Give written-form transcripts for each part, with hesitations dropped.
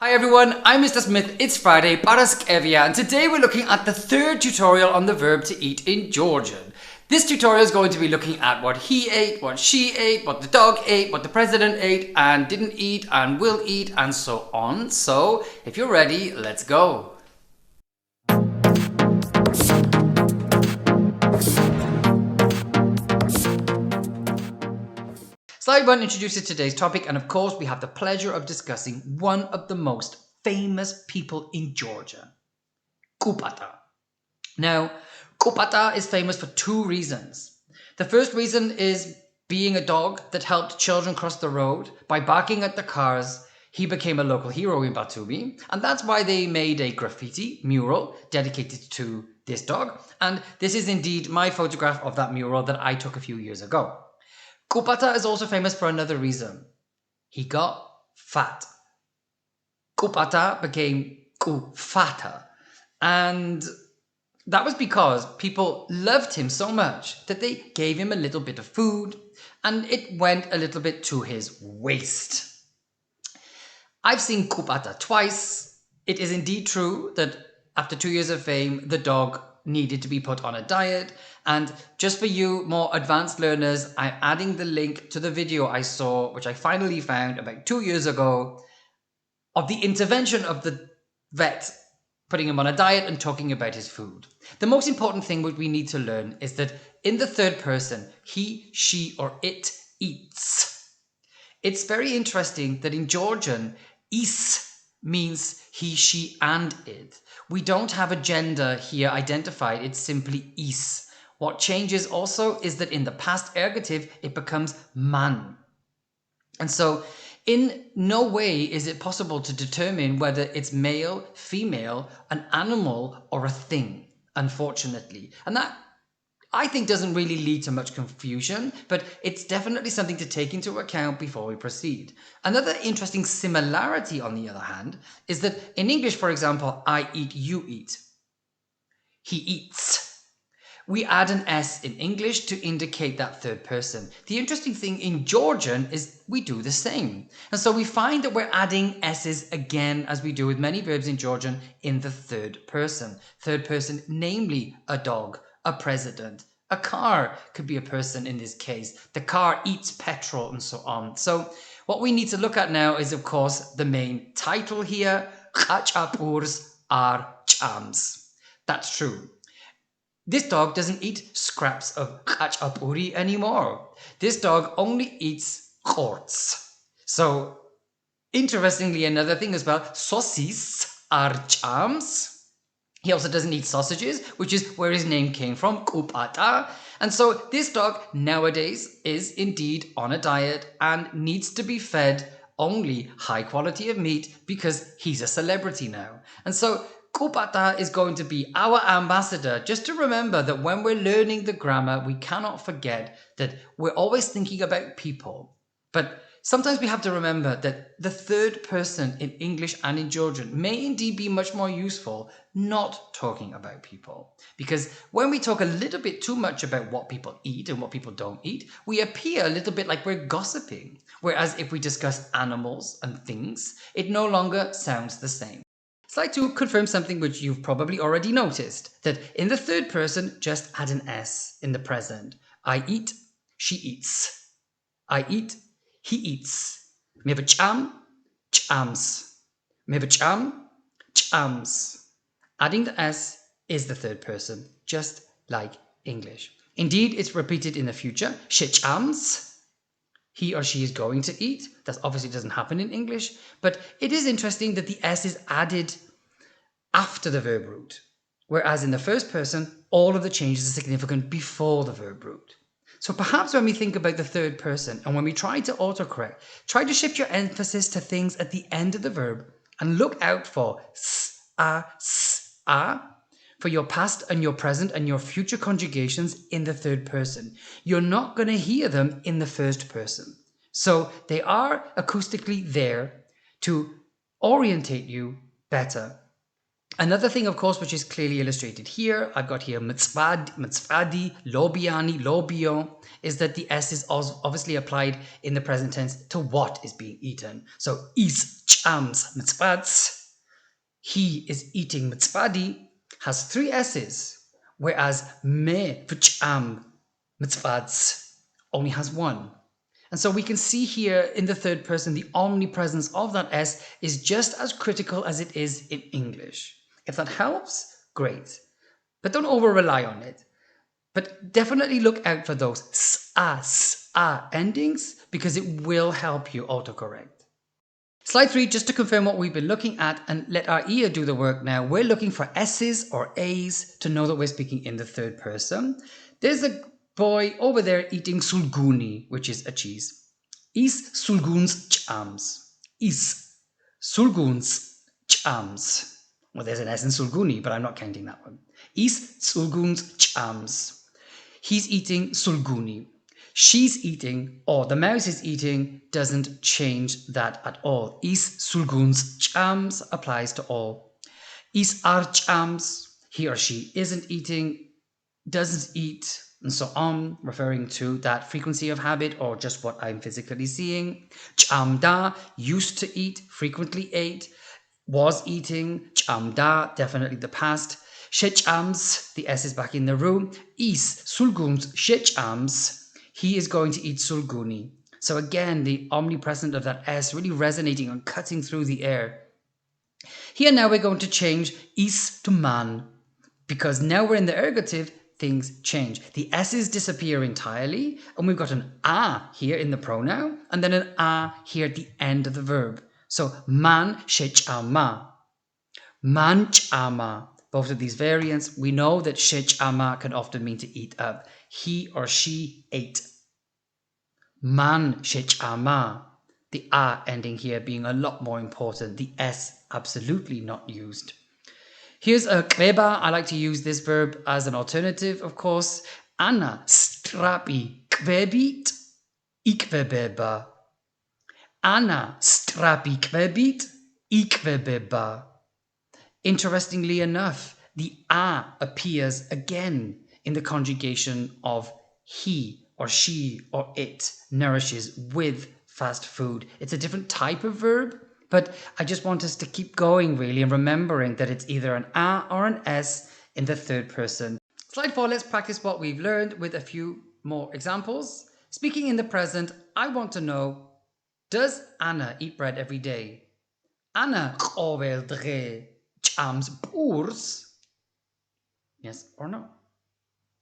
Hi everyone, I'm Mr. Smith, it's Friday, Paraskevia, and today we're looking at the third tutorial on the verb to eat in Georgian. This tutorial is going to be looking at what he ate, what she ate, what the dog ate, what the president ate and didn't eat and will eat and so on. So, if you're ready, let's go. Slide 1 introduces today's topic, and of course we have the pleasure of discussing one of the most famous people in Georgia, Kupata. Now, Kupata is famous for two reasons. The first reason is being a dog that helped children cross the road. By barking at the cars, he became a local hero in Batumi, and that's why they made a graffiti mural dedicated to this dog, and this is indeed my photograph of that mural that I took a few years ago. Kupata is also famous for another reason. He got fat. Kupata became Kufata. And that was because people loved him so much that they gave him a little bit of food and it went a little bit to his waist. I've seen Kupata twice. It is indeed true that after 2 years of fame, the dog needed to be put on a diet, and just for you more advanced learners, I'm adding the link to the video I saw, which I finally found about 2 years ago, of the intervention of the vet putting him on a diet and talking about his food. The most important thing what we need to learn is that in the third person, he, she or it eats. It's very interesting that in Georgian, is means he, she and it. We don't have a gender here identified, it's simply is. What changes also is that in the past ergative, it becomes man. And so in no way is it possible to determine whether it's male, female, an animal or a thing, unfortunately. And that, I think, doesn't really lead to much confusion, but it's definitely something to take into account before we proceed. Another interesting similarity, on the other hand, is that in English, for example, I eat, you eat. He eats. We add an S in English to indicate that third person. The interesting thing in Georgian is we do the same. And so we find that we're adding S's again, as we do with many verbs in Georgian, in the third person. Third person, namely a dog, a president, a car could be a person in this case. The car eats petrol and so on. So what we need to look at now is, of course, the main title here. Khachapurs are ჭამს. That's true. This dog doesn't eat scraps of khachapuri anymore. This dog only eats khortss. So, interestingly, another thing as well, sosiss are ჭამს. He also doesn't eat sausages, which is where his name came from, Kupata. And so this dog nowadays is indeed on a diet and needs to be fed only high quality of meat because he's a celebrity now. And so Kupata is going to be our ambassador, just to remember that when we're learning the grammar, we cannot forget that we're always thinking about people. But sometimes we have to remember that the third person in English and in Georgian may indeed be much more useful not talking about people. Because when we talk a little bit too much about what people eat and what people don't eat, we appear a little bit like we're gossiping. Whereas if we discuss animals and things, it no longer sounds the same. Slide 2 confirms something which you've probably already noticed, that in the third person, just add an S in the present. I eat, she eats. I eat, he eats. Me ჭამ, ჭამს. Me ჭამ, ჭამს. Adding the S is the third person, just like English. Indeed, it's repeated in the future. Ჭამს. He or she is going to eat. That obviously doesn't happen in English, but it is interesting that the S is added after the verb root, whereas in the first person, all of the changes are significant before the verb root. So perhaps when we think about the third person and when we try to autocorrect, try to shift your emphasis to things at the end of the verb and look out for s, a, for your past and your present and your future conjugations in the third person. You're not going to hear them in the first person. So they are acoustically there to orientate you better. Another thing, of course, which is clearly illustrated here, I've got here mitzvadi, lobiani, lobio, is that the S is obviously applied in the present tense to what is being eaten. So is ჭამს mitzvads, he is eating mitzvadi, has 3 S's, whereas me v'ჭამ mitzvads only has 1. And so we can see here in the third person, the omnipresence of that S is just as critical as it is in English. If that helps, great. But don't over-rely on it. But definitely look out for those s-a endings because it will help you autocorrect. Slide 3, just to confirm what we've been looking at and let our ear do the work now. We're looking for S's or A's to know that we're speaking in the third person. There's a boy over there eating sulguni, which is a cheese. Is sulguns ჭამს. Is sulguns ჭამს. Well, there's an S in sulguni, but I'm not counting that one. Is sulguns ჭამს. He's eating sulguni. She's eating, or the mouse is eating, doesn't change that at all. Is sulguns ჭამს applies to all. Is ar ჭამს, he or she isn't eating, doesn't eat, and so on, referring to that frequency of habit or just what I'm physically seeing. ჭამდა, used to eat, frequently ate, was eating. ჭამდა, definitely the past. შეჭამს, the S is back in the room. Is sulguns შეჭამს, he is going to eat sulguni. So again, the omnipresent of that S really resonating and cutting through the air. Here now we're going to change is to man, because now we're in the ergative, things change. The S's disappear entirely, and we've got an A here in the pronoun, and then an A here at the end of the verb. So man sheჭამა, man ჭამა. Both of these variants, we know that sheჭამა can often mean to eat up. He or she ate. Man sheჭამა. The A ending here being a lot more important. The S absolutely not used. Here's a Კვება. I like to use this verb as an alternative, of course. Anna strappi-კვებით იკვებება. Anna strappi-კვებით იკვებება. Interestingly enough, the A appears again in the conjugation of he or she or it nourishes with fast food. It's a different type of verb, but I just want us to keep going really and remembering that it's either an A or an S in the third person. Slide 4, let's practice what we've learned with a few more examples. Speaking in the present, I want to know, does Anna eat bread every day? Anna ყოველ დღე ჭამს პურს? Yes or no?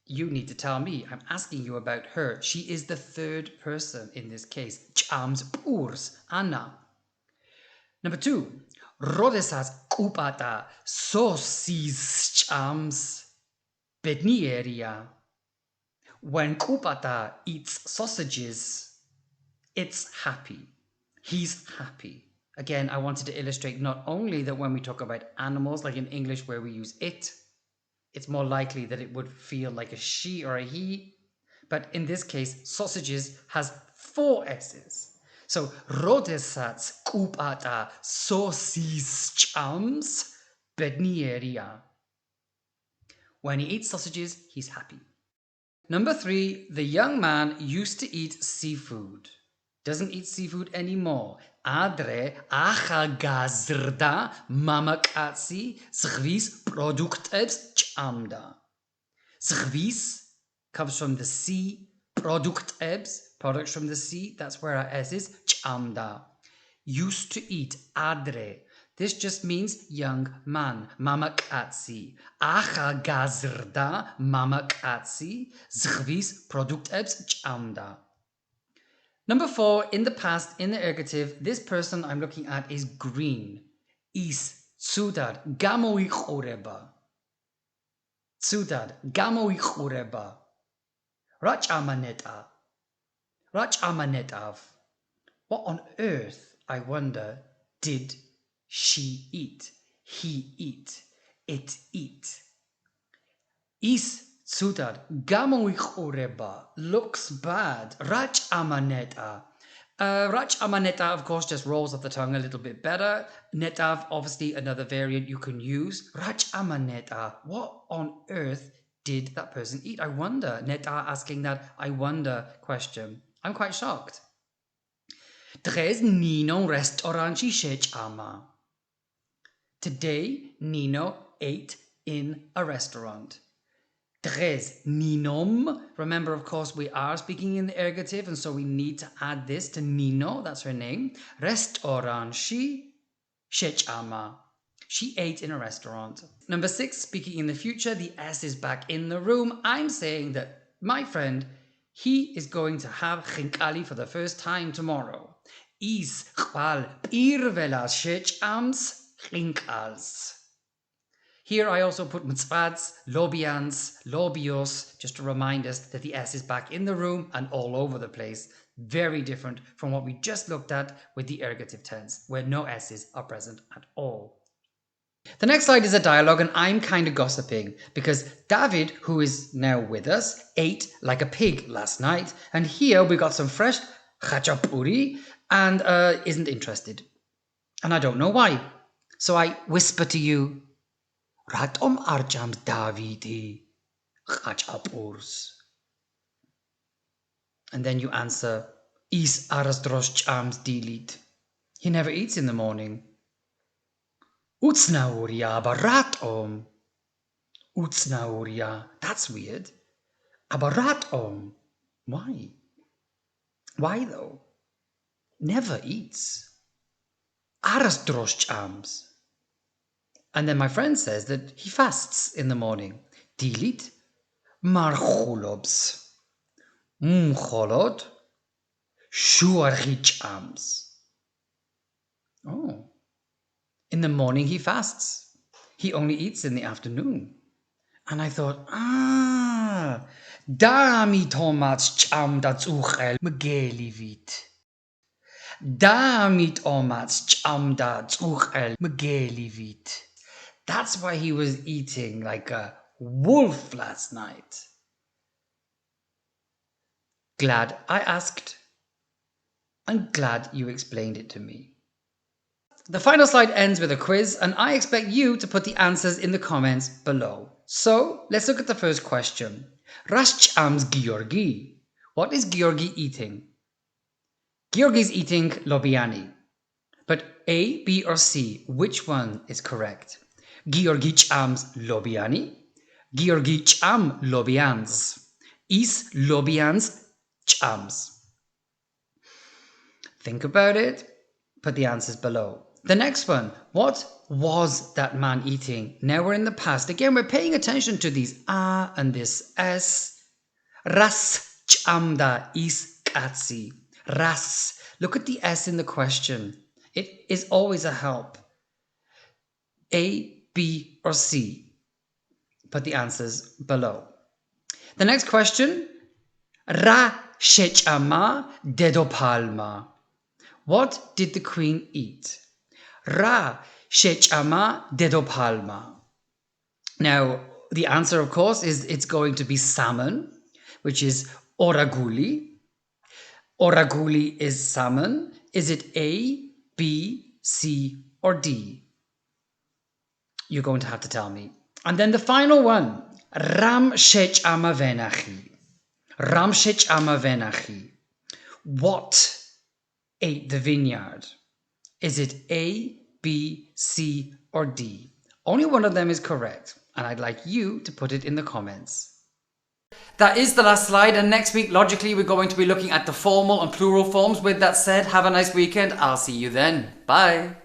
You need to tell me. I'm asking you about her. She is the third person in this case. ჭამს პურს, Anna. Number 2. როდესაც კუპატა სოსისს ჭამს, ბედნიერია. When Kupata eats sausages, it's happy. He's happy. Again, I wanted to illustrate not only that when we talk about animals, like in English where we use it, it's more likely that it would feel like a she or a he. But in this case, sausages has 4 S's. So, როდესაც კუპატა სოსისს ჭამს, ბედნიერია. When he eats sausages, he's happy. Number 3, the young man used to eat seafood. Doesn't eat seafood anymore. Adre ახალგაზრდა მამაკაცი ზღვის პროდუქტებს ჭამდა. ზღვის comes from the sea, პროდუქტებს, products from the sea, that's where our S is, ჭამდა. Used to eat, adre. This just means young man, მამაკაცი. ახალგაზრდა მამაკაცი ზღვის პროდუქტებს ჭამდა. Number 4, in the past, in the ergative, this person I'm looking at is green. Is ცუდად გამოიყურება. ცუდად გამოიყურება. რა ჭამანეტა? რა ჭამანეტავ? What on earth, I wonder, did she eat? He eat? It eat? Is ცუდად გამოიყურება, looks bad. რა ჭამანეტა? Ჭამა netav, of course, just rolls off the tongue a little bit better. Netav, obviously, another variant you can use. Ჭaმა neta. What on earth did that person eat? I wonder. Neta asking that I wonder question. I'm quite shocked. Დღეს Nino restaurantში შეჭამა. Today, Nino ate in a restaurant. Დღეს Ninom. Remember, of course, we are speaking in the ergative, and so we need to add this to Nino. That's her name. Restaurantში შეჭამა. She ate in a restaurant. Number 6, speaking in the future, the S is back in the room. I'm saying that my friend, he is going to have khinkali for the first time tomorrow. Is qval pirvelas sheჭams khinkals. Here I also put mtzvats, lobians, lobios, just to remind us that the S is back in the room and all over the place. Very different from what we just looked at with the ergative tense, where no S's are present at all. The next slide is a dialogue, and I'm kind of gossiping because David, who is now with us, ate like a pig last night, and here we got some fresh khachapuri and isn't interested. And I don't know why. So I whisper to you, Ratom ar ჭამს Davidi khachapurs. And then you answer, Is arasdros ჭამს დილით. He never eats in the morning. Utsnaurya, aber ratom. Utsnaurya, that's weird. Aber ratom. Why? Why though? Never eats. Arasdros ჭამს. And then my friend says that he fasts in the morning. Დილით marchulobs. Mcholod. Shuarchi ჭამს. Oh. In the morning he fasts. He only eats in the afternoon. And I thought, Damit-omats ჭამდა წუხელ მგელივით. Damit-omats ჭამდა წუხელ მგელივით. That's why he was eating like a wolf last night. Glad I asked. I'm glad you explained it to me. The final slide ends with a quiz, and I expect you to put the answers in the comments below. So let's look at the first question. Ras ჭამს Georgi. What is Georgi eating? Georgi's eating lobiani. But A, B, or C, which one is correct? Georgi ჭამს lobiani. Georgi ჭამ lobians. Is lobians ჭამს. Think about it. Put the answers below. The next one. What was that man eating? Now we're in the past. Again, we're paying attention to these A and this S. Ras ჭამდა is კაცი. Ras. Look at the S in the question. It is always a help. A, B, or C? Put the answers below. The next question. Რა შეჭამა დედოფალმა. What did the queen eat? Რა შეჭამა დედოფალმა. Now, the answer, of course, is it's going to be salmon, which is oraguli. Oraguli is salmon. Is it A, B, C, or D? You're going to have to tell me. And then the final one. Ram sheჭამა venachī. Ram sheჭამა venachī. What ate the vineyard? Is it A, B, C, or D? Only one of them is correct, and I'd like you to put it in the comments. That is the last slide, and next week, logically, we're going to be looking at the formal and plural forms. With that said, have a nice weekend. I'll see you then. Bye.